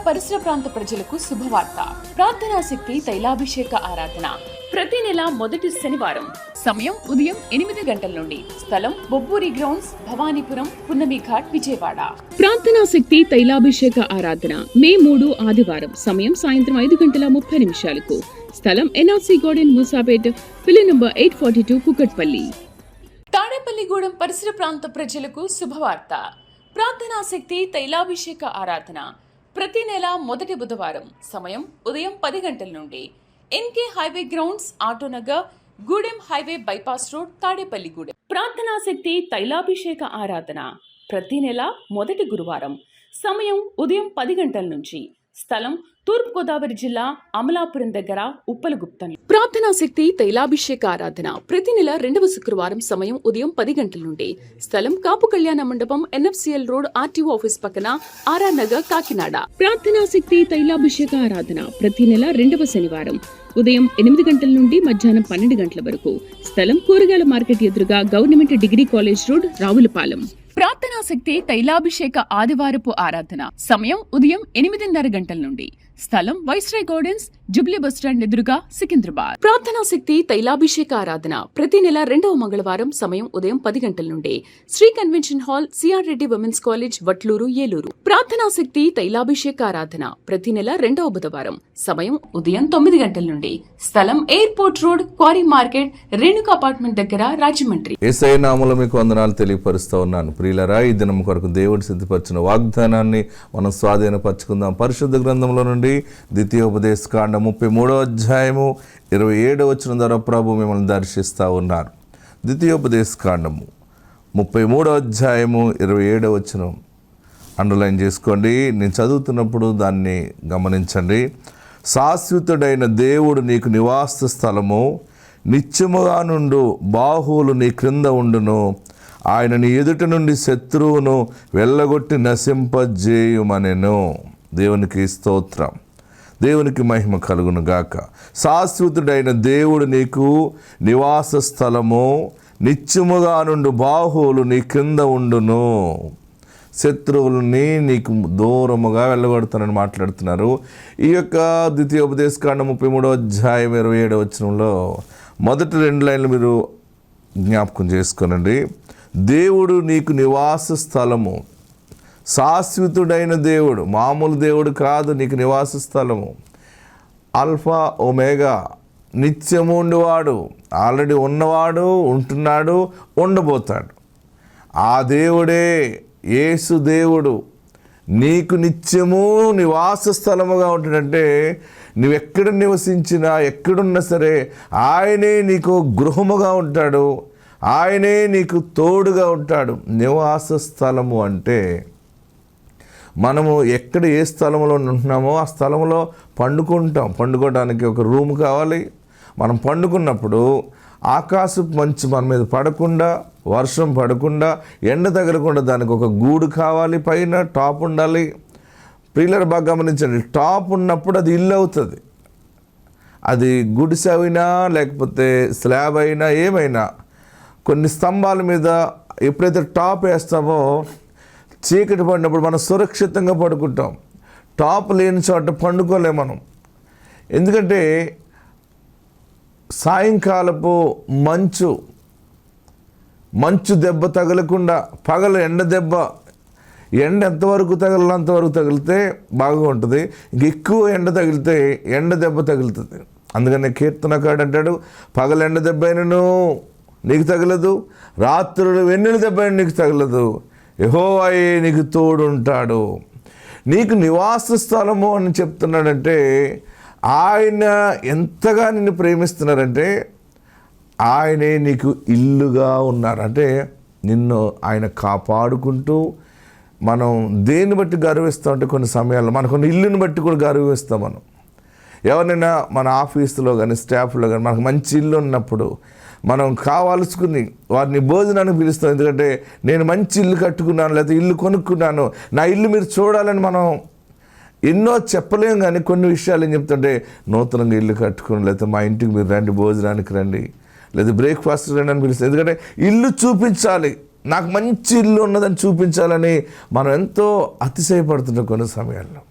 పరిసర ప్రాంత ప్రజలకు శుభవార్త. ప్రార్థనా శక్తి తైలాభిషేక ఆరాధన ప్రతి నెల మొదటి శనివారం. సమయం ఉదయం 8 గంటల నుండి. స్థలం బొబ్బూరి గ్రౌండ్స్, భవానీపురం, పున్నమి ఘాట్, విజయవాడ. ప్రార్థనా శక్తి తైలాభిషేక ఆరాధన మే 3 ఆదివారం. సమయం సాయంత్రం 5:30 స్థలం ఎన్ఆర్సీ గార్డెన్, మూసాపేట్, పిల్లి నంబర్ 842, కుకట్పల్లి. తాడేపల్లిగూడెం పరిసర ప్రాంత ప్రజలకు శుభవార్త. ప్రార్థనా శక్తి తైలాభిషేక ఆరాధన ప్రతి నెల మొదటి బుధవారం. సమయం ఉదయం 10 గంటల నుండి. NK highway grounds, Autonagar, Gudem highway bypass road, Tadepalligudem. ప్రార్థనా శక్తి తైలాభిషేక ఆరాధన ప్రతి నెల మొదటి గురువారం. సమయం ఉదయం 10 గంటల నుంచి. స్థలం తూర్పుగోదావరి జిల్లా, అమలాపురం దగ్గర, ఉప్పలగుప్తం. ప్రార్థనా శక్తి తైలాభిషేక ఆరాధన ప్రతి నెల 2వ శుక్రవారం. సమయం ఉదయం 10 గంటల నుండి. స్థలం కాపు కళ్యాణ మండపం, ఎన్ఎఫ్సిఎల్ రోడ్, ఆర్టీఓ ఆఫీస్ పక్కన, ఆర్ఆర్ నగర్, కాకినాడ. ప్రార్థనా శక్తి తైలాభిషేక ఆరాధన ప్రతి నెల 2వ శనివారం. ఉదయం 8 గంటల నుండి మధ్యాహ్నం 12 గంటల వరకు. స్థలం కూరగాయల మార్కెట్ ఎదురుగా, government degree college road, Ravulapalem. ప్రార్థనా శక్తి తైలాభిషేక ఆదివారపు ఆరాధన సమయం ఉదయం 8:30 గంటల నుండి. స్థలం వైస్రాయ్ గార్డెన్స్, జుబ్లీ బస్టాండ్ ఎదురుగా, సికింద్రాబాద్. ప్రార్థనా శక్తి తైలాభిషేక ఆరాధన ప్రతి నెల 2వ మంగళవారం. సమయం ఉదయం 10 గంటల నుండి. Shri convention hall, CR Reddy women's college, Vatluru, Eluru. ప్రార్థనా శక్తి తైలాభిషేక ఆరాధన ప్రతి నెల 2వ బుధవారం. సమయం ఉదయం 9 గంటల నుండి. స్థలం airport road, quarry market, Renuka apartment దగ్గర, రాజమండ్రి. యేసయ్య నామములో మీకు వందనాలు తెలియపరుస్తూ ఉన్నాను. ప్రియులారా, ఈ దినం కొరకు దేవుడు సిద్ధపరిచిన వాగ్దానాన్ని మనం స్వాధీనపరచుకుందాం. పరిశుద్ధ గ్రంథంలో నుండి ద్వితీయోపదేశ కాండం 33వ అధ్యాయము 27వ వచనం ద్వారా ప్రభు మిమ్మల్ని దర్శిస్తూ ఉన్నారు. ద్వితీయోపదేశ కాండము 33వ అధ్యాయము 27వ వచనం అండర్లైన్ చేసుకోండి. నేను చదువుతున్నప్పుడు దాన్ని గమనించండి. శాశ్వతుడైన దేవుడు నీకు నివాస స్థలము, నిత్యముగా నుండు బాహువులు నీ క్రింద ఉండును. ఆయన నీ ఎదుట నుండి శత్రువును వెళ్ళగొట్టి నశింపజేయుమనెను. దేవునికి స్తోత్రం, దేవునికి మహిమ కలుగును గాక. శాశ్వతుడైన దేవుడు నీకు నివాస స్థలము, నిత్యముగా నుండి బాహువులు నీ క్రింద ఉండును. శత్రువులని నీకు దూరముగా వెళ్ళగొడతానని మాట్లాడుతున్నారు. ఈ యొక్క ద్వితీయోపదేశకాండం 33వ అధ్యాయం 27వ వచనంలో మొదటి 2 లైన్లు మీరు జ్ఞాపకం చేసుకోనండి. దేవుడు నీకు నివాస స్థలము, శాశ్వతుడైన దేవుడు, మామూలు దేవుడు కాదు. నీకు నివాస స్థలము, ఆల్ఫా ఒమేగా, నిత్యము ఉండేవాడు, ఆల్రెడీ ఉన్నవాడు, ఉంటున్నాడు, ఉండబోతాడు. ఆ దేవుడే యేసు దేవుడు నీకు నిత్యము నివాస స్థలముగా ఉంటాడంటే నువ్వెక్కడ నివసించినా, ఎక్కడున్నా సరే ఆయనే నీకు గృహముగా ఉంటాడు, ఆయనే నీకు తోడుగా ఉంటాడు. నివాస స్థలము అంటే మనము ఎక్కడ ఏ స్థలంలో ఉంటున్నామో ఆ స్థలంలో పండుకుంటాం. పండుకోవడానికి ఒక రూమ్ కావాలి. మనం పండుకున్నప్పుడు ఆకాశపు మంచు మన మీద పడకుండా, వర్షం పడకుండా, ఎండ తగలకుండా దానికి ఒక గూడు కావాలి. పైన టాప్ ఉండాలి. ప్రియులర్ బాగా గమనించండి, టాప్ ఉన్నప్పుడు అది ఇల్లు అవుతుంది. అది గుడిసె అయినా లేకపోతే స్లాబ్ అయినా ఏమైనా, కొన్ని స్తంభాల మీద ఎప్పుడైతే టాప్ వేస్తామో చీకటి పడినప్పుడు మనం సురక్షితంగా పడుకుంటాం. టాప్ లేని చోట పండుకోలేము మనం. ఎందుకంటే సాయంకాలపు మంచు దెబ్బ తగలకుండా, పగల ఎండ దెబ్బ, ఎండ ఎంతవరకు తగలాలో అంతవరకు తగిలితే బాగా ఉంటుంది. ఇంక ఎక్కువ ఎండ తగిలితే ఎండ దెబ్బ తగులుతుంది. అందుకని కీర్తనకాడు అంటాడు, పగల ఎండ దెబ్బ అయినను నీకు తగలదు, రాత్రులు వెన్నెల దెబ్బ అయినా నీకు తగలదు, యెహోవాయే నీకు తోడుంటాడు. నీకు నివాస స్థలము అని చెప్తున్నాడంటే ఆయన ఎంతగా నిన్ను ప్రేమిస్తున్నారంటే ఆయనే నీకు ఇల్లుగా ఉన్నారు. అంటే నిన్ను ఆయన కాపాడుకుంటూ, మనం దేన్ని బట్టి గర్విస్తాం అంటే కొన్ని సమయాల్లో మనకు ఇల్లుని బట్టి కూడా గర్విస్తాం. మనం ఎవరైనా మన ఆఫీసులో కానీ స్టాఫ్లో కానీ మనకు మంచి ఇల్లు ఉన్నప్పుడు మనం కావాల్సుకుని వారిని భోజనానికి పిలుస్తాం. ఎందుకంటే నేను మంచి ఇల్లు కట్టుకున్నాను, లేకపోతే ఇల్లు కొనుక్కున్నాను, నా ఇల్లు మీరు చూడాలని మనం ఎన్నో చెప్పలేం. కానీ కొన్ని విషయాలు ఏం చెప్తుంటే, నూతనంగా ఇల్లు కట్టుకుని, లేకపోతే మా ఇంటికి మీరు రండి, భోజనానికి రండి, లేదా బ్రేక్ఫాస్ట్ రండి అని పిలుస్తాం. ఎందుకంటే ఇల్లు చూపించాలి, నాకు మంచి ఇల్లు ఉన్నదని చూపించాలని మనం ఎంతో అతిశయపడుతున్నాం కొన్ని సమయాల్లో.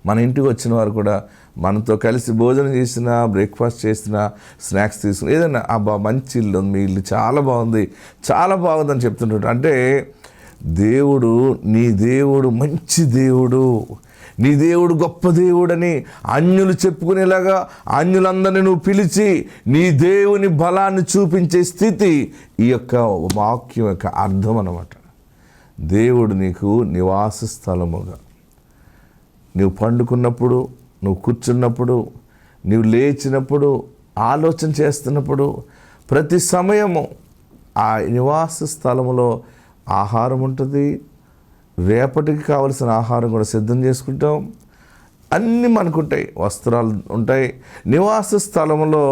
మన ఇంటికి వచ్చిన వారు కూడా మనతో కలిసి భోజనం చేసినా, బ్రేక్ఫాస్ట్ చేసినా, స్నాక్స్ తీసుకుని ఏదైనా అబ్బా మంచి ఇల్లు, మీ ఇల్లు చాలా బాగుంది, చాలా బాగుందని చెప్తుంటాడు. అంటే దేవుడు, నీ దేవుడు మంచి దేవుడు, నీ దేవుడు గొప్ప దేవుడని అన్యులు చెప్పుకునేలాగా అన్యులందరినీ నువ్వు పిలిచి నీ దేవుని బలాన్ని చూపించే స్థితి ఈ యొక్క వాక్యం యొక్క అర్థం అన్నమాట. దేవుడు నీకు నివాస స్థలముగా, నువ్వు పండుకున్నప్పుడు, నువ్వు కూర్చున్నప్పుడు, నువ్వు లేచినప్పుడు, ఆలోచన చేస్తున్నప్పుడు, ప్రతి సమయము ఆ నివాస స్థలములో ఆహారం ఉంటుంది, రేపటికి కావలసిన ఆహారం కూడా సిద్ధం చేసుకుంటాం, అన్నీ మనకుంటాయి, వస్త్రాలు ఉంటాయి. నివాస స్థలంలో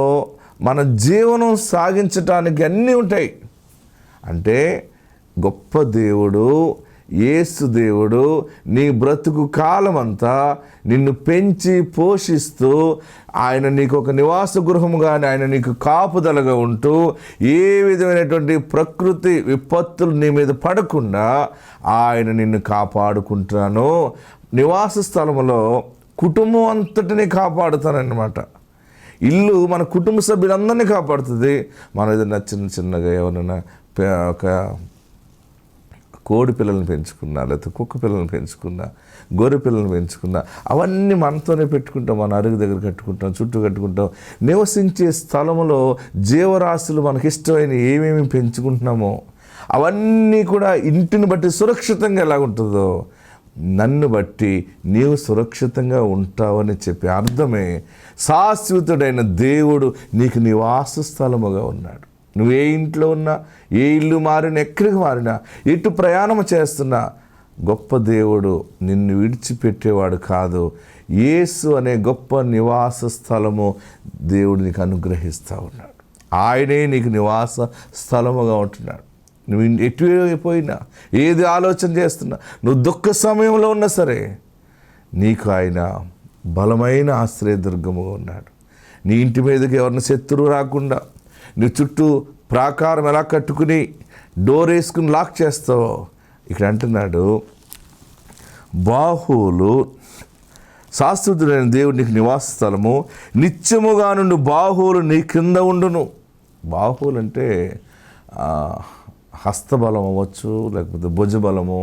మన జీవనం సాగించటానికి అన్నీ ఉంటాయి. అంటే గొప్ప దేవుడు, యేసు దేవుడు నీ బ్రతుకు కాలమంతా నిన్ను పెంచి పోషిస్తూ, ఆయన నీకు ఒక నివాస గృహముగానే ఆయన నీకు కాపుదలగా ఉంటూ, ఏ విధమైనటువంటి ప్రకృతి విపత్తులు నీ మీద పడకుండా ఆయన నిన్ను కాపాడుకుంటాను. నివాస స్థలంలో కుటుంబం అంతటినీ కాపాడుతానన్నమాట. ఇల్లు మన కుటుంబ సభ్యులందరినీ కాపాడుతుంది. మనం ఏదైనా చిన్నగా ఎవరైనా ఒక కోడి పిల్లల్ని పెంచుకున్నా, లేకపోతే కుక్క పిల్లల్ని పెంచుకున్నా, గొర్రె పిల్లల్ని పెంచుకున్నా, అవన్నీ మనతోనే పెట్టుకుంటాం, మన అరుగు దగ్గర కట్టుకుంటాం, చుట్టూ కట్టుకుంటాం. నివసించే స్థలంలో జీవరాశులు మనకి ఇష్టమైన ఏమేమి పెంచుకుంటున్నామో అవన్నీ కూడా ఇంటిని బట్టి సురక్షితంగా ఎలాగుంటుందో నన్ను బట్టి నీవు సురక్షితంగా ఉంటావని చెప్పి అర్థమే శాశ్వతుడైన దేవుడు నీకు నివాస స్థలముగా ఉన్నాడు. నువ్వు ఏ ఇంట్లో ఉన్నా, ఏ ఇల్లు మారినా, ఎక్కడికి మారినా, ఎటు ప్రయాణం చేస్తున్నా గొప్ప దేవుడు నిన్ను విడిచిపెట్టేవాడు కాదు. యేసు అనే గొప్ప నివాస స్థలము దేవుడు నీకు అనుగ్రహిస్తూ ఉన్నాడు. ఆయనే నీకు నివాస స్థలముగా ఉంటున్నాడు. నువ్వు ఎటు పోయినా, ఏది ఆలోచన చేస్తున్నా, నువ్వు దుఃఖ సమయంలో ఉన్నా సరే నీకు ఆయన బలమైన ఆశ్రయదుర్గముగా ఉన్నాడు. నీ ఇంటి మీదకి ఎవరిని శత్రువు రాకుండా, నీ చుట్టూ ప్రాకారం ఎలా కట్టుకుని డోర్ వేసుకుని లాక్ చేస్తావో ఇక్కడ అంటున్నాడు, బాహువులు శాశ్వతుడైన దేవుడు నీకు నివాస స్థలము, నిత్యముగా నుండి బాహువులు నీ కింద ఉండును. బాహువులు అంటే హస్తబలం అవ్వచ్చు, లేకపోతే భుజబలము,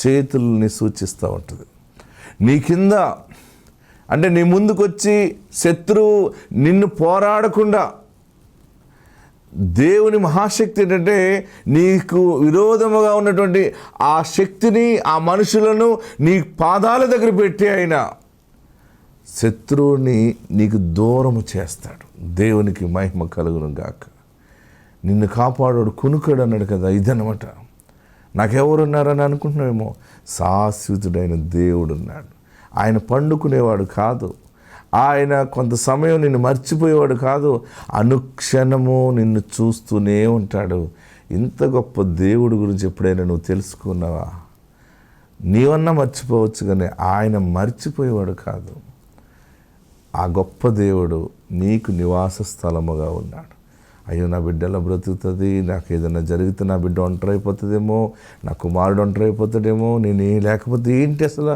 చేతుల్ని సూచిస్తూ ఉంటుంది. నీ కింద అంటే నీ ముందుకొచ్చి శత్రువు నిన్ను పోరాడకుండా, దేవుని మహాశక్తి ఏంటంటే నీకు విరోధముగా ఉన్నటువంటి ఆ శక్తిని, ఆ మనుషులను నీ పాదాల దగ్గర పెట్టి ఆయన శత్రువుని నీకు దూరము చేస్తాడు. దేవునికి మహిమ కలుగును గాక. నిన్ను కాపాడు కునుకడు అన్నాడు కదా, ఇదన్నమాట. నాకెవరున్నారని అనుకుంటున్నావేమో, శాశ్వతుడైన దేవుడు ఉన్నాడు. ఆయన పండుకునేవాడు కాదు, ఆయన కొంత సమయం నిన్ను మర్చిపోయేవాడు కాదు, అనుక్షణము నిన్ను చూస్తూనే ఉంటాడు. ఇంత గొప్ప దేవుడు గురించి ఎప్పుడైనా నువ్వు తెలుసుకున్నావా? నీవన్నా మర్చిపోవచ్చు, కానీ ఆయన మర్చిపోయేవాడు కాదు. ఆ గొప్ప దేవుడు నీకు నివాస స్థలముగా ఉన్నాడు. అయ్యో నా బిడ్డ ఎలా బ్రతుకుతుంది, నాకు ఏదైనా జరిగితే నా బిడ్డ ఒంటరి అయిపోతుందేమో, నా కుమారుడు ఒంటరి అయిపోతాడేమో, నేను లేకపోతే ఏంటి అసలు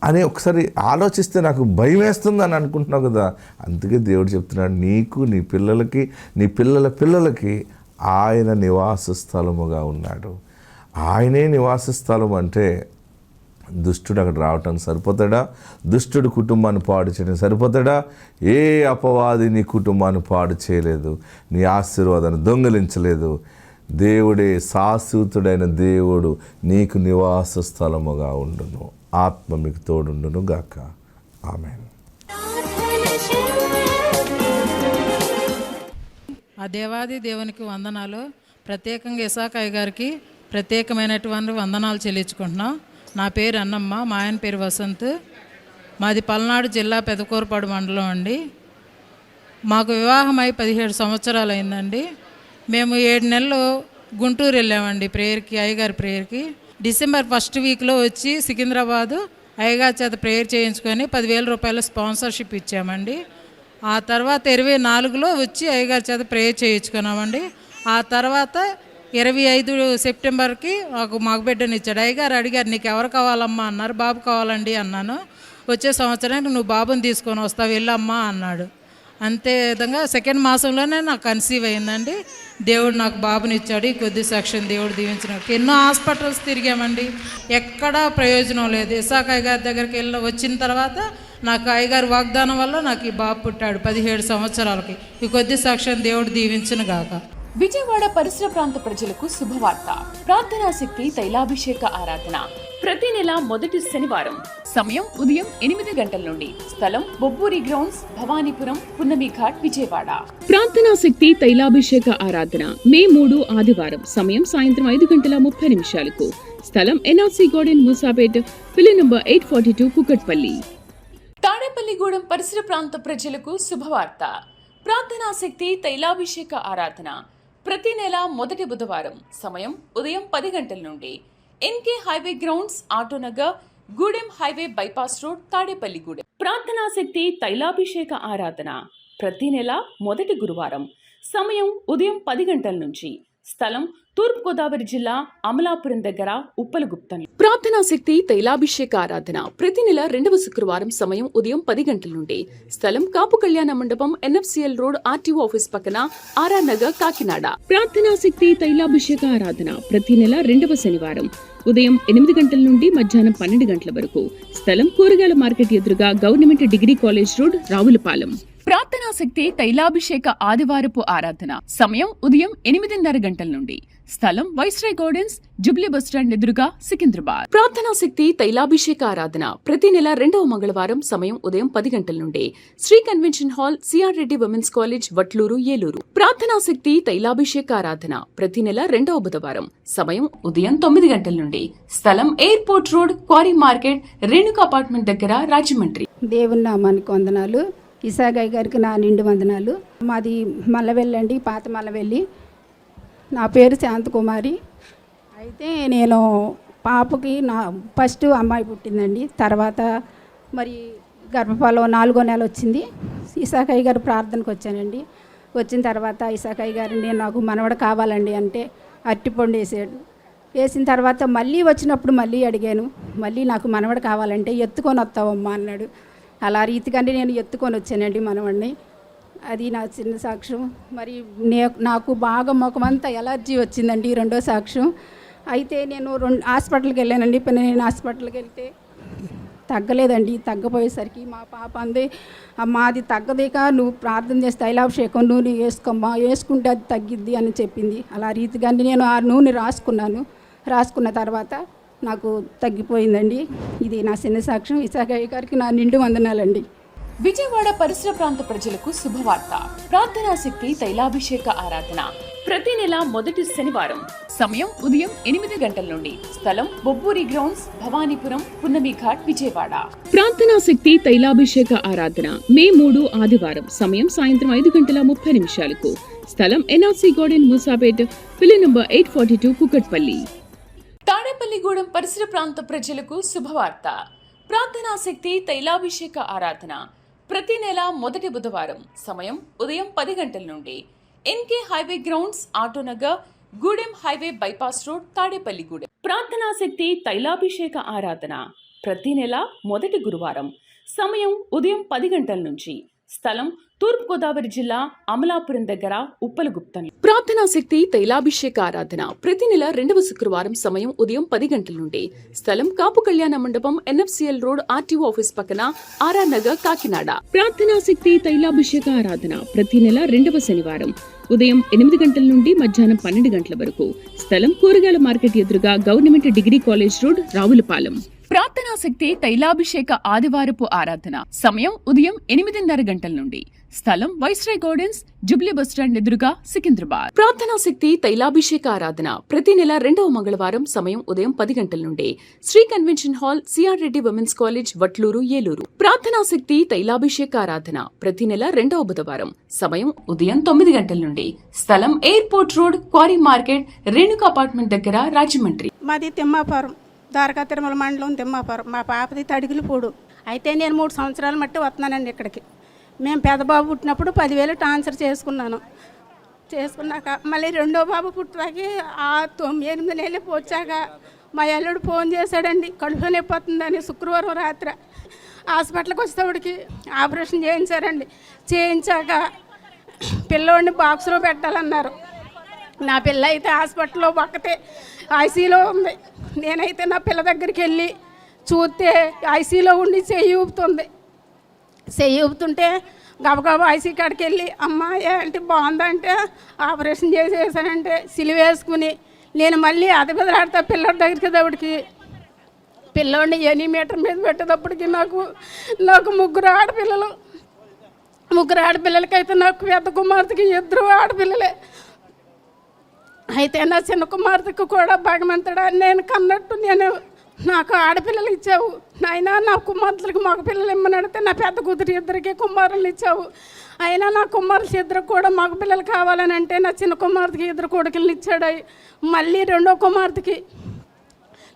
అని ఒకసారి ఆలోచిస్తే నాకు భయం వేస్తుంది అని అనుకుంటున్నావు కదా. అందుకే దేవుడు చెప్తున్నాడు, నీకు, నీ పిల్లలకి, నీ పిల్లల పిల్లలకి ఆయన నివాస స్థలముగా ఉన్నాడు. ఆయనే నివాస స్థలం అంటే దుష్టుడు అక్కడ రావటానికి సరిపోతాడా? దుష్టుడు కుటుంబాన్ని పాడు చేయడానికి సరిపోతాడా? ఏ అపవాది నీ కుటుంబాన్ని పాడు చేయలేదు, నీ ఆశీర్వాదాన్ని దొంగిలించలేదు. దేవుడే శాశ్వతుడైన దేవుడు నీకు నివాస స్థలముగా ఉండును. ఆత్మ మీకు తోడుండును గాక. ఆమేన్. ఆ దేవాది దేవునికి వందనాలు. ప్రత్యేకంగా ఇసాకయ్య గారికి ప్రత్యేకమైనటువంటి వందనాలు చెల్లించుకుంటున్నాం. నా పేరు అన్నమ్మ, మా ఆయన పేరు వసంత్. మాది పల్నాడు జిల్లా పెదకూరపాడు మండలం అండి. మాకు వివాహం అయి 17 సంవత్సరాలు అయిందండి. మేము 7 నెలలు గుంటూరు వెళ్ళామండి ప్రేయర్కి, అయ్యగారి ప్రేయర్కి. డిసెంబర్ 1st వీక్లో వచ్చి సికింద్రాబాదు అయ్యగారి చేత ప్రేయర్ చేయించుకొని 10,000 రూపాయల స్పాన్సర్షిప్ ఇచ్చామండి. ఆ తర్వాత 24లో వచ్చి అయ్యగారి చేత ప్రేయర్ చేయించుకున్నామండి. ఆ తర్వాత 25 సెప్టెంబర్కి నాకు మగబిడ్డని ఇచ్చాడు. అయ్యగారు అడిగారు, నీకు ఎవరు కావాలమ్మా అన్నారు. బాబు కావాలండి అన్నాను. వచ్చే సంవత్సరానికి నువ్వు బాబుని తీసుకొని వస్తావు, వెళ్ళమ్మా అన్నాడు. అంతే విధంగా సెకండ్ మాసంలోనే నాకు కన్సీవ్ అయిందండి. దేవుడు నాకు బాబుని ఇచ్చాడు. ఈ కొద్ది సాక్ష్యం దేవుడు దీవించిన. ఎన్నో హాస్పిటల్స్ తిరిగామండి, ఎక్కడా ప్రయోజనం లేదు. ఇసాక్ అయ్యగారి దగ్గరికి వచ్చిన తర్వాత నాకు అయ్యగారి వాగ్దానం వల్ల నాకు ఈ బాబు పుట్టాడు 17 సంవత్సరాలకి. ఈ కొద్ది సాక్ష్యం దేవుడు దీవించిన గాక. విజయవాడ పరిసర ప్రాంత ప్రజలకు శుభవార్త. ప్రార్థనా శక్తి తైలాభిషేక ఆరాధన ప్రతి నెల మొదటి శనివారం. సమయం ఉదయం 8 గంటల నుండి. స్థలం బొబ్బూరి గ్రౌండ్స్, భవానీపురం, పున్నమి ఘాట్, విజయవాడ. ప్రార్థనా శక్తి తైలాభిషేక ఆరాధన మే 3 ఆదివారం. సమయం సాయంత్రం 5:30 స్థలం ఎన్ఆర్సీ గార్డెన్, మూసాపేట్, పిల్లి నంబర్ 842, కుకట్పల్లి. తాడేపల్లిగూడెం పరిసర ప్రాంత ప్రజలకు శుభవార్త. ప్రార్థనా శక్తి తైలాభిషేక ఆరాధన ప్రతి నెల మొదటి బుధవారం. సమయం ఉదయం 10 గంటల నుండి. NK highway grounds, Autonagar, Gudem highway bypass road, Tadepalligudem. ప్రార్థనా శక్తి తైలాభిషేక ఆరాధన ప్రతి నెల మొదటి గురువారం. సమయం ఉదయం 10 గంటల నుంచి. స్థలం తూర్పుగోదావరి జిల్లా, అమలాపురం దగ్గర, ఉప్పలగుప్తం. ప్రార్థనా శక్తి తైలాభిషేక ఆరాధన ప్రతి నెల 2వ శుక్రవారం. సమయం ఉదయం 10 గంటల నుండి. స్థలం కాపు కళ్యాణ మండపం, ఎన్ఎఫ్సిఎల్ రోడ్, ఆర్టీఓ ఆఫీస్ పక్కన, ఆర్ఆర్ నగర్, కాకినాడ. ప్రార్థనా శక్తి తైలాభిషేక ఆరాధన ప్రతి నెల 2వ శనివారం. ఉదయం 8 గంటల నుండి మధ్యాహ్నం 12 గంటల వరకు. స్థలం కూరగాయల మార్కెట్ ఎదురుగా, government degree college road, Ravulapalem. ప్రార్థనా శక్తి తైలాభిషేక ఆదివారపు ఆరాధన సమయం ఉదయం 8:30 గంటల నుండి. స్థలం వైస్రాయ్ గార్డెన్స్, జుబ్లీ బస్టాండ్ ఎదురుగా, సికింద్రాబాద్. ప్రార్థనా శక్తి తైలాభిషేక ఆరాధన ప్రతి నెల 2వ మంగళవారం. సమయం ఉదయం 10 గంటల నుండి. Shri convention hall, CR Reddy women's college, Vatluru, Eluru. ప్రార్థనా శక్తి తైలాభిషేక ఆరాధన ప్రతి నెల 2వ బుధవారం. సమయం ఉదయం 9 గంటల నుండి. స్థలం airport road, quarry market, Renuka apartment దగ్గర, రాజమండ్రి. దేవుని నామానికి వందనాలు. ఇసాగయ్య గారికి నా నిండు వందనాలు. మాది మల్లవెల్లి, పాత మల్లవెల్లి. నా పేరు శాంతకుమారి. అయితే నేను పాపకి ఫస్ట్ అమ్మాయి పుట్టిందండి. తర్వాత మరి గర్భఫలం 4వ నెల వచ్చింది. ఇసాకయ్య గారు ప్రార్థనకు వచ్చానండి. వచ్చిన తర్వాత ఇసాకయ్య గారు, నేను నాకు మనవడు కావాలండి అంటే అరటిపండు వేసాడు. వేసిన తర్వాత మళ్ళీ వచ్చినప్పుడు మళ్ళీ అడిగాను, మళ్ళీ నాకు మనవడు కావాలంటే ఎత్తుకొని వస్తావమ్మా అన్నాడు. అలా రీతిగానే నేను ఎత్తుకొని వచ్చానండి మనవడిని. అది నా చిన్న సాక్ష్యం. మరి నాకు బాగా ముఖమంతా ఎలర్జీ వచ్చిందండి, 2వ సాక్ష్యం. అయితే నేను హాస్పిటల్కి వెళ్ళానండి. నేను హాస్పిటల్కి వెళ్తే తగ్గలేదండి. తగ్గపోయేసరికి మా పాప అంది, అమ్మ అది తగ్గదేక నువ్వు ప్రార్థన చేస్తే తైలాభిషేకం నూనె వేసుకోమ్మా, వేసుకుంటే అది తగ్గిద్ది అని చెప్పింది. అలా రీతిగానే నేను ఆ నూనె రాసుకున్నాను. రాసుకున్న తర్వాత నాకు తగ్గిపోయిందండి. ఇది నా చిన్న సాక్ష్యం. ఇసాకయ్య గారికి నా నిండు వందనాలండి. విజయవాడ పరిసర ప్రాంత ప్రజలకు శుభవార్త. ప్రార్థనా శక్తి తైలాభిషేక ఆరాధన ప్రతి నెల మొదటి శనివారం. సమయం ఉదయం 8 గంటల నుండి. స్థలం బొబ్బూరి గ్రౌండ్స్, భవానీపురం, పున్నమి ఘాట్, విజయవాడ. ప్రార్థనా శక్తి తైలాభిషేక ఆరాధన మే 3 ఆదివారం. సమయం సాయంత్రం 5:30 స్థలం ఎన్ఆర్సీ గార్డెన్, మూసాపేట్, పిల్లి నంబర్ 842, కుకట్పల్లి. తాడేపల్లిగూడెం పరిసర ప్రాంత ప్రజలకు శుభవార్త. ప్రార్థనా శక్తి తైలాభిషేక ఆరాధన ప్రతి నెల మొదటి బుధవారం. సమయం ఉదయం 10 గంటల నుండి. NK highway grounds, Autonagar, Gudem highway bypass road, Tadepalligudem. ప్రార్థనా శక్తి తైలాభిషేక ఆరాధన ప్రతి నెల మొదటి గురువారం. సమయం ఉదయం 10 గంటల నుంచి. స్థలం తూర్పుగోదావరి జిల్లా, అమలాపురం దగ్గర, ఉప్పలగుప్తం. ప్రార్థనా శక్తి తైలాభిషేక ఆరాధన ప్రతి నెల 2వ శుక్రవారం. సమయం ఉదయం 10 గంటల నుండి. స్థలం కాపు కళ్యాణ మండపం, ఎన్ఎఫ్సిఎల్ రోడ్, ఆర్టీఓ ఆఫీస్ పక్కన, ఆర్ఆర్ నగర్, కాకినాడ. ప్రార్థనా శక్తి తైలాభిషేక ఆరాధన ప్రతి నెల 2వ శనివారం. ఉదయం 8 గంటల నుండి మధ్యాహ్నం 12 గంటల వరకు. స్థలం కూరగాయల మార్కెట్ ఎదురుగా, government degree college road, Ravulapalem. ప్రార్థనా శక్తి తైలాభిషేక ఆదివారపు ఆరాధన సమయం ఉదయం 8:30 గంటల నుండి. స్థలం వైస్రాయ్ గార్డెన్స్, జుబ్లీ బస్టాండ్ ఎదురుగా, సికింద్రాబాద్. ప్రార్థనా శక్తి తైలాభిషేక ఆరాధన ప్రతి నెల 2వ మంగళవారం. సమయం ఉదయం 10 గంటల నుండి. Shri convention hall, CR Reddy women's college, Vatluru, Eluru. ప్రార్థనా శక్తి తైలాభిషేక ఆరాధన ప్రతి నెల 2వ బుధవారం. సమయం ఉదయం 9 గంటల నుండి. స్థలం airport road, quarry market, Renuka apartment దగ్గర, రాజమండ్రి. మాది తిమ్మాపురం, ద్వారకా తిరుమల మండలం తిమ్మాపురం. మా పాపది తడిగిలిపూడు. అయితే నేను 3 సంవత్సరాల మట్టి వస్తున్నానండి ఇక్కడికి. మేము పెద్దబాబు పుట్టినప్పుడు 10,000 ట్రాన్స్ఫర్ చేసుకున్నాను. చేసుకున్నాక మళ్ళీ రెండో బాబు పుట్టాకి ఆ 8 నెలలు వచ్చాక మా అల్లుడు ఫోన్ చేశాడండి, కడుపు నొప్పి వస్తుందని. శుక్రవారం రాత్రి హాస్పిటల్కి వచ్చేటప్పటికి ఆపరేషన్ చేయించారండి. చేయించాక పిల్లోడిని బాక్స్లో పెట్టాలన్నారు. నా పిల్ల అయితే హాస్పిటల్లో పక్కతే ఐసీలో ఉంది. నేనైతే నా పిల్ల దగ్గరికి వెళ్ళి చూస్తే ఐసీలో ఉండి చెయ్యి ఊపుతుంది. చెయ్యి ఊపుతుంటే గబగబా ఐసీ కాడికి వెళ్ళి అమ్మ ఏంటి బాగుందా అంటే ఆపరేషన్ చేసేసానంటే సిలివేసుకుని నేను మళ్ళీ అదబెదలాడతా పిల్లోడి దగ్గరికి దప్పటికి. పిల్లోడిని ఎనీమీటర్ మీద పెట్టేటప్పటికి నాకు ముగ్గురు ఆడపిల్లలకైతే నాకు పెద్ద కుమార్తెకి 2 ఆడపిల్లలే. అయితే నా చిన్న కుమార్తెకు కూడా భగవంతుడా నేను కన్నట్టు నాకు ఆడపిల్లలు ఇచ్చావు అయినా నా కుమార్తెలకు మగ పిల్లలు ఇమ్మని అడిగితే నా పెద్ద కూతురు 2 కుమారులు ఇచ్చావు. అయినా నా కుమారులు 2 కూడా మగ పిల్లలు కావాలని అంటే నా చిన్న కుమార్తెకి 2 కొడుకులను ఇచ్చాడు. మళ్ళీ రెండో కుమార్తెకి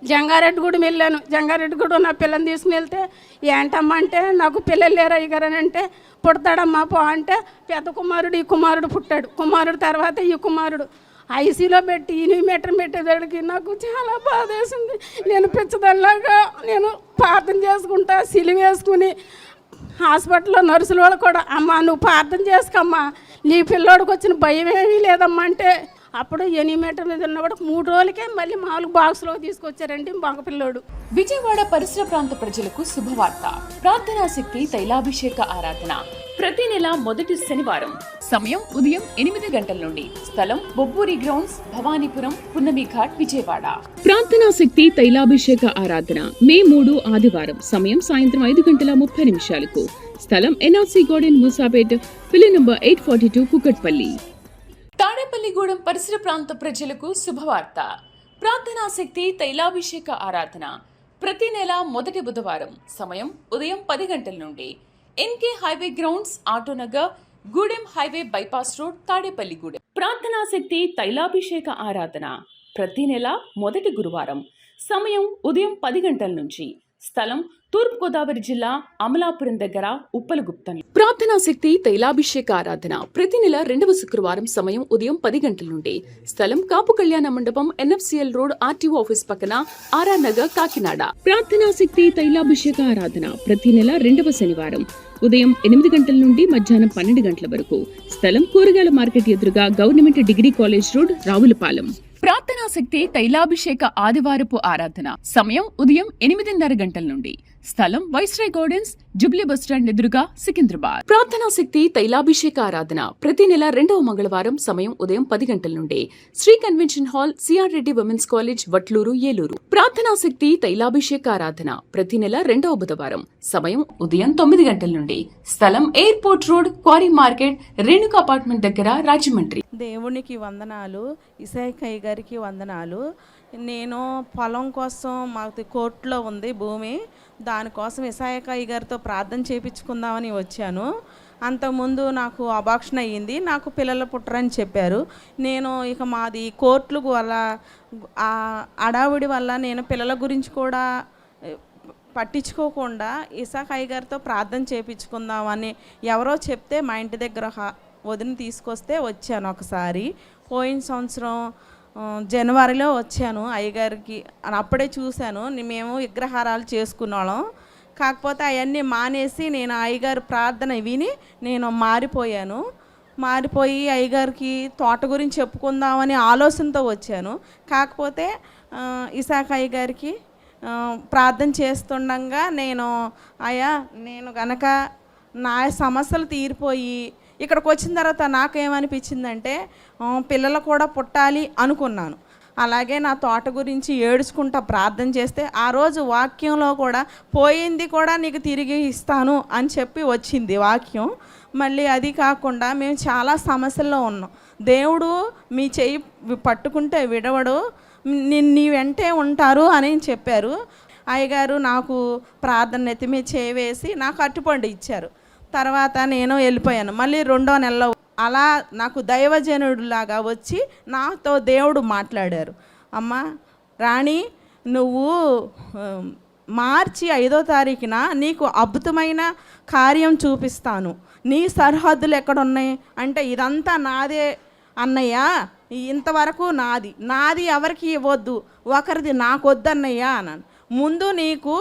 జంగారెడ్డిగూడెం వెళ్ళాను. జంగారెడ్డిగూడెం నా పిల్లని తీసుకుని వెళ్తే ఏంటమ్మా అంటే నాకు పిల్లలు లేరు అయ్యగారని అంటే పుడతాడమ్మా పో అంటే పెద్ద కుమారుడు ఈ కుమారుడు పుట్టాడు. కుమారుడు తర్వాత ఈ కుమారుడు ఐసీలో పెట్టి ఎనీమీటర్ పెట్టేదానికి నాకు చాలా బాధ వేసింది. నేను పిచ్చదల్లాగా ప్రార్థన చేసుకుంటా సిలివేసుకుని హాస్పిటల్లో నర్సుల వాళ్ళు కూడా అమ్మ నువ్వు ప్రార్థన చేసుకోమ్మా నీ పిల్లోడికి వచ్చిన భయం ఏమీ లేదమ్మా అంటే అప్పుడు ఎనీమీటర్ మీద ఉన్నప్పుడు 3 రోజులకే మళ్ళీ మామూలు బాక్స్లో తీసుకొచ్చారండి మగ పిల్లోడు. విజయవాడ పరిసర ప్రాంత ప్రజలకు శుభవార్త. ప్రార్థనా శక్తి తైలాభిషేక ఆరాధన ప్రతి నెల మొదటి శనివారం. సమయం ఉదయం 8 గంటల నుండి. స్థలం బొబ్బూరి గ్రౌండ్స్, భవానీపురం, పున్నమి ఘాట్, విజయవాడ. ప్రార్థనా శక్తి తైలాభిషేక ఆరాధన మే 3 ఆదివారం. సమయం సాయంత్రం 5:30 స్థలం ఎన్ఆర్సీ గార్డెన్, మూసాపేట్, పిల్లి నంబర్ 842, కుకట్పల్లి. తాడేపల్లిగూడెం పరిసర ప్రాంత ప్రజలకు శుభవార్త. ప్రార్థనా శక్తి తైలాభిషేక ఆరాధన ప్రతి నెల మొదటి బుధవారం. సమయం ఉదయం 10 గంటల నుండి. NK highway grounds, Autonagar, Gudem highway bypass road, Tadepalligudem. ప్రార్థనా శక్తి తైలాభిషేక ఆరాధన ప్రతి నెల మొదటి గురువారం. సమయం ఉదయం 10 గంటల నుంచి. స్థలం తూర్పుగోదావరి జిల్లా, అమలాపురం దగ్గర, ఉప్పలగుప్తం. ప్రార్థనా శక్తి తైలాభిషేక ఆరాధన ప్రతి నెల 2వ శుక్రవారం. సమయం ఉదయం 10 గంటల నుండి. స్థలం కాపు కళ్యాణ మండపం, ఎన్ఎఫ్సిఎల్ రోడ్, ఆర్టీఓ ఆఫీస్ పక్కన, ఆర్ఆర్ నగర్, కాకినాడ. ప్రార్థనా శక్తి తైలాభిషేక ఆరాధన ప్రతి నెల 2వ శనివారం. ఉదయం 8 గంటల నుండి మధ్యాహ్నం 12 గంటల వరకు. స్థలం కూరగాయల మార్కెట్ ఎదురుగా, government degree college road, Ravulapalem. ప్రార్థనా శక్తి తైలాభిషేక ఆదివారపు ఆరాధన సమయం ఉదయం 8:30 గంటల నుండి. స్థలం వైస్రాయ్ గార్డెన్స్, జుబ్లీ బస్టాండ్ ఎదురుగా, సికింద్రాబాద్. ప్రార్థనా శక్తి తైలాభిషేక ఆరాధన ప్రతి నెల 2వ మంగళవారం. సమయం ఉదయం 10 గంటల నుండి. Shri convention hall, CR Reddy women's college, Vatluru, Eluru. ప్రార్థనా శక్తి తైలాభిషేక ఆరాధన ప్రతి నెల 2వ బుధవారం. సమయం ఉదయం 9 గంటల నుండి. స్థలం airport road, quarry market, Renuka apartment దగ్గర, రాజమండ్రి. దేవునికి వందనాలు. ఇసాకయ్య గారికి వందనాలు. నేను పొలం కోసం, మాకు కోర్టులో ఉంది భూమి, దానికోసం ఇసాకయ్య గారితో ప్రార్థన చేయించుకుందామని వచ్చాను. అంతకుముందు నాకు అబార్షన్ అయ్యింది, నాకు పిల్లలు పుట్టరని చెప్పారు. నేను ఇక మాది కోర్టులు వల్ల, అడావిడి వల్ల నేను పిల్లల గురించి కూడా పట్టించుకోకుండా ఇసాకయ్య గారితో ప్రార్థన చేయించుకుందామని ఎవరో చెప్తే మా ఇంటి దగ్గర వదిన తీసుకొస్తే వచ్చాను ఒకసారి. పోయిన సంవత్సరం జనవరిలో వచ్చాను అయ్యగారికి. అప్పుడే చూశాను, మేము విగ్రహారాలు చేసుకున్నాం. కాకపోతే అవన్నీ మానేసి నేను అయ్యగారి ప్రార్థన విని నేను మారిపోయి అయ్యగారికి తోట గురించి చెప్పుకుందామని ఆలోచనతో వచ్చాను. కాకపోతే ఇసాకయ్య గారికి ప్రార్థన చేస్తుండగా నేను గనక నా సమస్యలు తీరిపోయి ఇక్కడికి వచ్చిన తర్వాత నాకేమనిపించిందంటే పిల్లలు కూడా పుట్టాలి అనుకున్నాను. అలాగే నా తోట గురించి ఏడ్చుకుంటా ప్రార్థన చేస్తే ఆ రోజు వాక్యంలో కూడా పోయింది కూడా నీకు తిరిగి ఇస్తాను అని చెప్పి వచ్చింది వాక్యం. మళ్ళీ అది కాకుండా మేము చాలా సమస్యల్లో ఉన్నాం. దేవుడు మీ చెయ్యి పట్టుకుంటే విడవడు, నీ వెంటే ఉంటారు అని చెప్పారు. అయ్యగారు నాకు ప్రార్థన ఎత్తిమే చేవేసి నాకు అరటిపండు ఇచ్చారు. తర్వాత నేను వెళ్ళిపోయాను. మళ్ళీ 2వ నెలలో అలా నాకు దైవజనుడిలాగా వచ్చి నాతో దేవుడు మాట్లాడారు. అమ్మ రాణి, నువ్వు మార్చి 5వ తారీఖున నీకు అద్భుతమైన కార్యం చూపిస్తాను. నీ సరిహద్దులు ఎక్కడున్నాయి అంటే ఇదంతా నాదే అన్నయ్య ఇంతవరకు నాది ఎవరికి ఇవ్వద్దు, ఒకరిది నాకు వద్దన్నయ్య అన్నాను. ముందు నీకు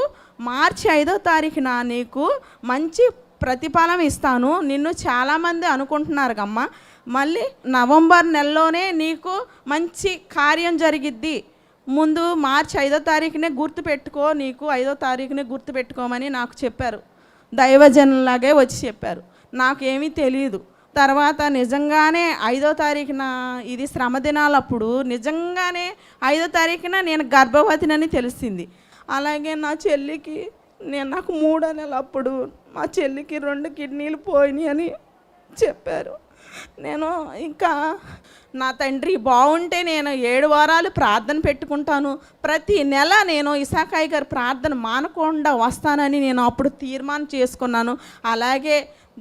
మార్చి 5వ తారీఖున నీకు మంచి ప్రతిఫలం ఇస్తాను, నిన్ను చాలామంది అనుకుంటున్నారు అమ్మ, మళ్ళీ నవంబర్ నెలలోనే నీకు మంచి కార్యం జరిగిద్ది, ముందు మార్చి 5వ తారీఖునే గుర్తుపెట్టుకో, నీకు 5వ తారీఖునే గుర్తుపెట్టుకోమని నాకు చెప్పారు. దైవజనులాగే వచ్చి చెప్పారు. నాకేమీ తెలియదు. తర్వాత నిజంగానే 5వ తారీఖున ఇది శ్రమ దినాలప్పుడు నిజంగానే 5వ తారీఖున నేను గర్భవతినని తెలిసింది. అలాగే నా చెల్లికి నాకు 3వ నెల అప్పుడు మా చెల్లికి 2 కిడ్నీలు పోయినాయి అని చెప్పారు. నేను ఇంకా నా తండ్రి బాగుంటే నేను 7 వారాలు ప్రార్థన పెట్టుకుంటాను, ప్రతి నెల నేను ఇసాకాయి గారి ప్రార్థన మానకుండా వస్తానని నేను అప్పుడు తీర్మానం చేసుకున్నాను. అలాగే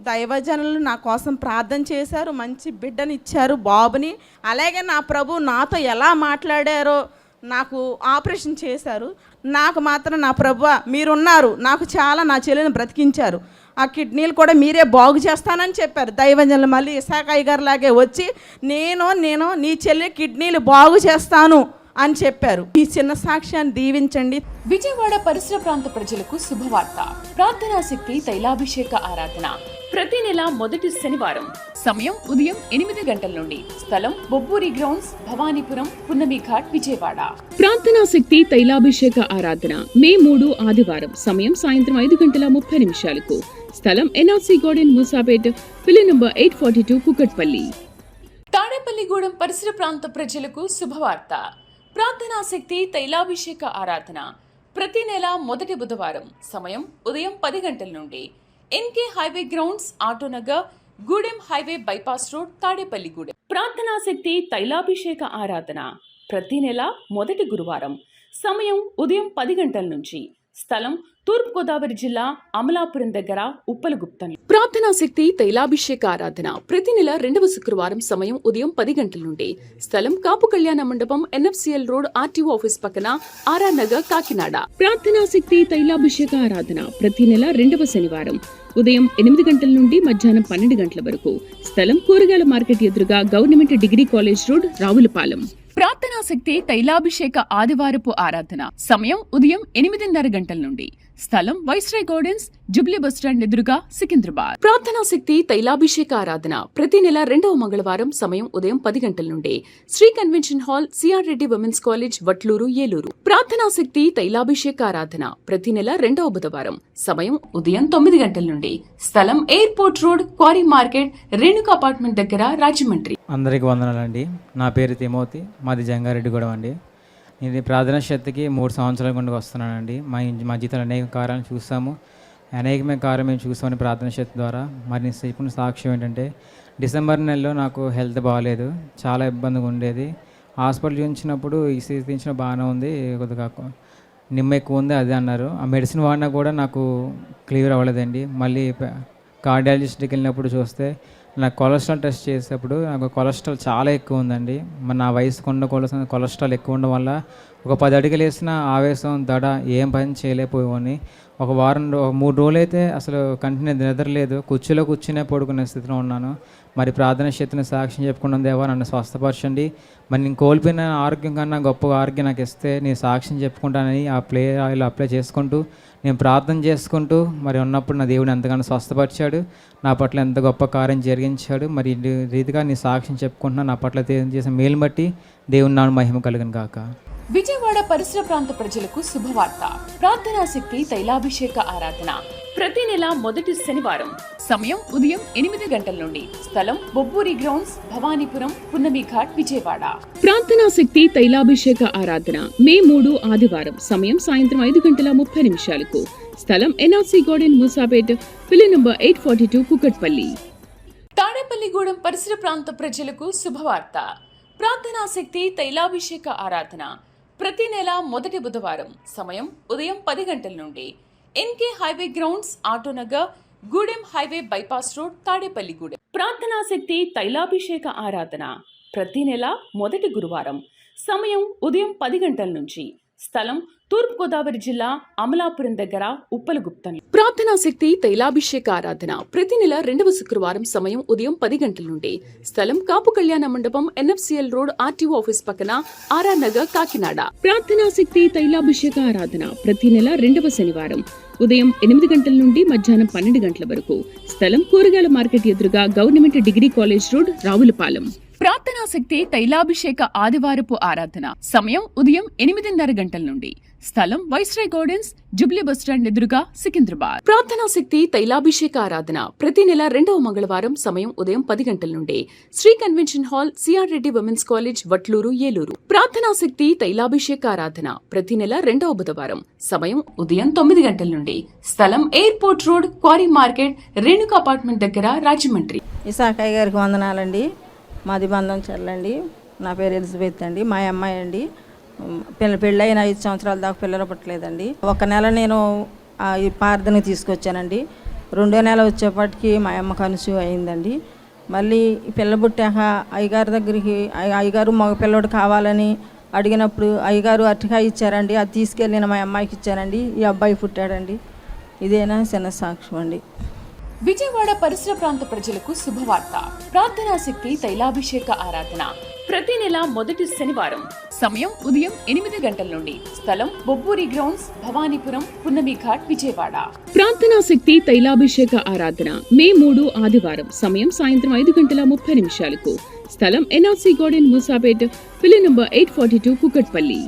దైవజనులు నా కోసం ప్రార్థన చేశారు, మంచి బిడ్డనిచ్చారు బాబుని. అలాగే నా ప్రభు నాతో ఎలా మాట్లాడారో నాకు ఆపరేషన్ చేశారు. నాకు మాత్రం నా ప్రభువా మీరున్నారు, నాకు చాలా నా చెల్లిని బ్రతికించారు, ఆ కిడ్నీలు కూడా మీరే బాగు చేస్తానని చెప్పారు దైవజనులు. మళ్ళీ ఇసాకాయి గారి లాగే వచ్చి నేను నీ చెల్లి కిడ్నీలు బాగు చేస్తాను అని చెప్పారు. ఈ చిన్న సాక్ష్యాన్ని దీవించండి. విజయవాడ పరిసర ప్రాంత ప్రజలకు శుభవార్త. ప్రార్థనా శక్తి తైలాభిషేక ఆరాధన ప్రతి నెల మొదటి శనివారం. సమయం ఉదయం 8 గంటల నుండి. స్థలం బొబ్బూరి గ్రౌండ్స్, భవానీపురం, పున్నమి ఘాట్, విజయవాడ. ప్రార్థనా శక్తి తైలాభిషేక ఆరాధన మే 3 ఆదివారం. సమయం సాయంత్రం 5:30 స్థలం NRC garden, Moosapet, pillar number 842, Kukatpally. Tadepalligudem పరిసర ప్రాంత ప్రజలకు శుభవార్త. ప్రార్థనా శక్తి తైలాభిషేక ఆరాధన ప్రతి నెల మొదటి బుధవారం. సమయం ఉదయం 10 గంటల నుండి. NK highway grounds, Autonagar, Gudem highway bypass road, Tadepalligudem. ప్రార్థనా శక్తి తైలాభిషేక ఆరాధన ప్రతి నెల మొదటి గురువారం. సమయం ఉదయం 10 గంటల నుంచి. స్థలం తూర్పుగోదావరి జిల్లా, అమలాపురం దగ్గర, ఉప్పలగుప్తం. ప్రార్థనా శక్తి తైలాభిషేక ఆరాధన ప్రతి నెల 2వ శుక్రవారం. సమయం ఉదయం 10 గంటల నుండి. స్థలం కాపు కళ్యాణ మండపం, ఎన్ఎఫ్సిఎల్ రోడ్, ఆర్టీఓ ఆఫీస్ పక్కన, ఆర్ఆర్ నగర్, కాకినాడ. ప్రార్థనా శక్తి తైలాభిషేక ఆరాధన ప్రతి నెల 2వ శనివారం. ఉదయం 8 గంటల నుండి మధ్యాహ్నం 12 గంటల వరకు. స్థలం కూరగాయల మార్కెట్ ఎదురుగా, government degree college road, Ravulapalem. ప్రార్థనా శక్తి తైలాభిషేక ఆదివారపు ఆరాధన సమయం ఉదయం 8:30 గంటల నుండి. స్థలం వైస్రాయ్ గార్డెన్స్, జుబ్లీ బస్టాండ్ ఎదురుగా, సికింద్రాబాద్. ప్రార్థనా శక్తి తైలాభిషేక ఆరాధన ప్రతి నెల 2వ మంగళవారం. సమయం ఉదయం 10 గంటల నుండి. Shri convention hall, CR Reddy women's college, Vatluru, Eluru. ప్రార్థనా శక్తి తైలాభిషేక ఆరాధన ప్రతి నెల 2వ బుధవారం. సమయం ఉదయం 9 గంటల నుండి. స్థలం airport road, quarry market, Renuka apartment దగ్గర, రాజమండ్రి. అందరికీ వందనాలండి. నా పేరు తిమోతి, మాది జంగారెడ్డిగూడెం అండి. ఇది ప్రార్థనా శక్తికి 3 సంవత్సరాల గుండా వస్తున్నానండి. మా జీవితంలో అనేక కార్యాలను చూసాము, అనేకమైన కార్యం మేము చూసామని ప్రార్థనా శక్తి ద్వారా. మరి నేను చెప్పిన సాక్ష్యం ఏంటంటే, డిసెంబర్ నెలలో నాకు హెల్త్ బాగాలేదు, చాలా ఇబ్బందిగా ఉండేది. హాస్పిటల్ చూపించినప్పుడు ఈసీజీ తీయించిన బాగానే ఉంది, కొద్దిగా నిమ్మ ఎక్కువ ఉంది అది అన్నారు. ఆ మెడిసిన్ వాడినా కూడా నాకు క్లియర్ అవ్వలేదండి. మళ్ళీ కార్డియాలజిస్ట్కి వెళ్ళినప్పుడు చూస్తే నాకు కొలెస్ట్రాల్ టెస్ట్ చేసేటప్పుడు నాకు కొలెస్ట్రాల్ చాలా ఎక్కువ ఉందండి. మరి నా వయసుకు ఉన్న కొలెస్ట్రాల్ ఎక్కువ ఉండడం వల్ల ఒక 10 అడుగులు వేసిన ఆవేశం, దడ, ఏం పని చేయలేకపోయాని. ఒక 3 రోజులు అయితే అసలు కంటిన్యూ నిద్రలేదు, కుర్చీలో కూర్చునే పడుకునే స్థితిలో ఉన్నాను. మరి ప్రార్థన శక్తిని సాక్ష్యం చెప్పుకున్నాం, దేవా నన్ను స్వస్థపరచండి, మరి నేను కోల్పోయిన ఆరోగ్యం కన్నా గొప్ప ఆరోగ్యం నాకు ఇస్తే నేను సాక్ష్యం చెప్పుకుంటానని ఆ ఆయిల్ అప్లై చేసుకుంటూ నేను ప్రార్థన చేసుకుంటూ మరి ఉన్నప్పుడు నా దేవుడు ఎంతగానో స్వస్థపరిచాడు, నా పట్ల ఎంత గొప్ప కార్యం జరిగించాడు. మరి ఈ రీతిగా నీ సాక్ష్యం చెప్పుకుంటున్నా, నా పట్ల చేసిన మేలు బట్టి దేవుని నామమున మహిమ కలుగును గాక. విజయవాడ పరిసర ప్రాంత ప్రజలకు శుభవార్త. ప్రార్థనా శక్తి తైలాభిషేక ఆరాధన ప్రతి నెల మొదటి శనివారం. సమయం ఉదయం 8 గంటల నుండి. స్థలం బొబ్బూరి గ్రౌండ్స్, భవానీపురం, పున్నమి ఘాట్, విజయవాడ. ప్రార్థనా శక్తి తైలాభిషేక ఆరాధన మే 3 ఆదివారం. సమయం సాయంత్రం 5:30 స్థలం NRC garden, Moosapet, pillar number 842, Kukatpally. Tadepalligudem పరిసర ప్రాంత ప్రజలకు శుభవార్త. ప్రార్థనా శక్తి తైలాభిషేక ఆరాధన ప్రతి నెల మొదటి బుధవారం. సమయం ఉదయం 10 గంటల నుండి. NK highway grounds, Autonagar, Gudem highway bypass road, Tadepalligudem. ప్రార్థనా శక్తి తైలాభిషేక ఆరాధన ప్రతి నెల మొదటి గురువారం. సమయం ఉదయం 10 గంటల నుంచి. స్థలం తూర్పుగోదావరి జిల్లా అమలాపురం దగ్గర ఉప్పలగుప్తం. ప్రార్థనా శక్తి తైలాభిషేక ఆరాధన ప్రతి నెల 2వ శుక్రవారం సమయం ఉదయం 10 గంటల నుండి. స్థలం కాపు కళ్యాణ మండపం, NFCL రోడ్, RTO ఆఫీస్ పక్కన, RR నగర్, కాకినాడ. ప్రార్థనా శక్తి తైలాభిషేక ఆరాధన ప్రతి నెల 2వ శనివారం ఉదయం 8 గంటల నుండి మధ్యాహ్నం 12 గంటల వరకు. స్థలం కూరగాయల మార్కెట్ ఎదురుగా government degree college road, Ravulapalem. ప్రార్థనా శక్తి తైలాభిషేక ఆదివారపు ఆరాధన సమయం ఉదయం 8:30 గంటల నుండి. స్థలం వైస్రాయ్ గార్డెన్స్, జుబ్లీ బస్టాండ్ ఎదురుగా, సికింద్రాబాద్. ప్రార్థనా శక్తి తైలాభిషేక ఆరాధన ప్రతి నెల 2వ మంగళవారం సమయం ఉదయం 10 గంటల నుండి. Shri convention hall, CR Reddy women's college, Vatluru, Eluru. ప్రార్థనా శక్తి తైలాభిషేక ఆరాధన ప్రతి నెల 2వ బుధవారం సమయం ఉదయం 9 గంటల నుండి. స్థలం airport road, quarry market, Renuka apartment దగ్గర, రాజమండ్రి. ఇసాకయ్య గారికి వందనాలండి. మాది బంధం చెల్లండి. నా పేరు ఎలిజబెత్ అండి. మా అమ్మాయి అండి. పెళ్ళైన 5 సంవత్సరాల దాకా పిల్లలు పుట్టలేదండి. ఒక నెల నేను ఈ ప్రార్థనకి తీసుకొచ్చానండి. 2వ నెల వచ్చేప్పటికి మా అమ్మ కన్సీవ్ అయిందండి. మళ్ళీ పిల్ల పుట్టాక అయ్యగారి దగ్గరికి అయ్యగారు మగ పిల్లడు కావాలని అడిగినప్పుడు అయ్యగారు అరటికాయ ఇచ్చారండి. అది తీసుకెళ్ళి నేను మా అమ్మాయికి ఇచ్చానండి. ఈ అబ్బాయి పుట్టాడండి. ఇదేనా చిన్న సాక్ష్యం అండి. విజయవాడ పరిసర ప్రాంత ప్రజలకు శుభవార్త. ప్రార్థనా శక్తి తైలాభిషేక ఆరాధన ప్రతి నెల మొదటి శనివారం సమయం ఉదయం 8 గంటల నుండి. స్థలం బొబ్బూరి గ్రౌండ్స్, భవానీపురం, పున్నమి ఘాట్, విజయవాడ. ప్రార్థనా శక్తి తైలాభిషేక ఆరాధన మే 3 ఆదివారం సమయం సాయంత్రం 5:30 నిమిషాలకు. స్థలం NRC గార్డెన్, మూసాపేట్, పిల్లి నంబర్ 842, కుకట్పల్లి.